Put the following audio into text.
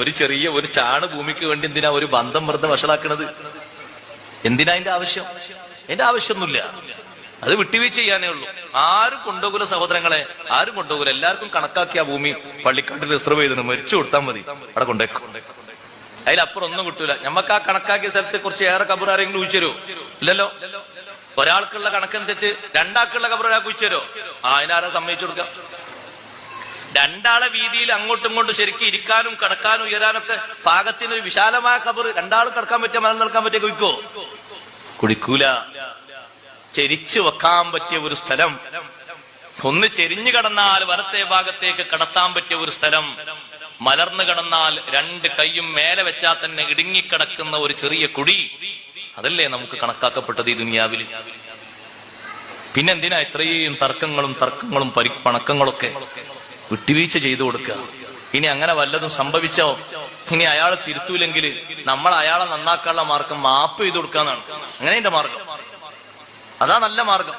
ഒരു ചെറിയ ഒരു ചാണ് ഭൂമിക്ക് വേണ്ടി എന്തിനാ ഒരു ബന്ധം വെറുതെ വഷളാക്കണത്? എന്തിനാ അതിന്റെ ആവശ്യം? അതിന്റെ ആവശ്യമൊന്നുമില്ല. അത് വിട്ടുവീഴ്ച ചെയ്യാനേ ഉള്ളൂ. ആരും കൊണ്ടുപോകൂല സഹോദരങ്ങളെ, ആരും കൊണ്ടുപോകൂല. എല്ലാവർക്കും കണക്കാക്കിയ ഭൂമി പള്ളിക്കാട്ടിൽ റിസർവ് ചെയ്തിട്ട് മരിച്ചു കൊടുത്താൽ മതി, അവിടെ കൊണ്ടേക്കും. അതിലപ്പുറം ഒന്നും കിട്ടൂല. നമുക്ക് ആ കണക്കാക്കിയ സ്ഥലത്തെ കുറിച്ച് ഏറെ കബർ ആരെങ്കിലും ഊഹിച്ചു ഇല്ലല്ലോ. ഒരാൾക്കുള്ള കണക്കനുസരിച്ച് രണ്ടാൾക്കുള്ള കബർ ഒരാൾക്ക് ഊഹിച്ചു തരോ? അതിനാരാ സമ്മതിച്ചു കൊടുക്കാം? രണ്ടാളെ വീതിയിൽ അങ്ങോട്ടും ഇങ്ങോട്ടും ശരിക്കും ഇരിക്കാനും കിടക്കാനും ഉയരാനൊക്കെ പാകത്തിനൊരു വിശാലമായ കബർ രണ്ടാളും കിടക്കാൻ പറ്റിയ മലം നിൽക്കാൻ പറ്റിയ കുടിക്കോ? കുടിക്കൂല. ചെരിച്ചു വെക്കാൻ പറ്റിയ ഒരു സ്ഥലം, ഒന്ന് ചെരിഞ്ഞു കിടന്നാൽ വലത്തെ ഭാഗത്തേക്ക് കടത്താൻ പറ്റിയ ഒരു സ്ഥലം, മലർന്നു കിടന്നാൽ രണ്ട് കൈയും മേലെ വെച്ചാൽ തന്നെ ഇടുങ്ങിക്കിടക്കുന്ന ഒരു ചെറിയ കുടി, അതല്ലേ നമുക്ക് കണക്കാക്കപ്പെട്ടത് ഈ ദുനിയാവിൽ. പിന്നെന്തിനാ ഇത്രയും തർക്കങ്ങളും പണക്കങ്ങളൊക്കെ? വിട്ടുവീഴ്ച ചെയ്തു കൊടുക്കുക. ഇനി അങ്ങനെ വല്ലതും സംഭവിച്ചോ, ഇനി അയാളെ തിരുത്തൂലെങ്കിൽ നമ്മൾ അയാളെ നന്നാക്കാനുള്ള മാർഗം മാപ്പ് ചെയ്തു കൊടുക്കാന്നാണ്. അങ്ങനെ എന്റെ മാർഗം, അതാ നല്ല മാർഗം.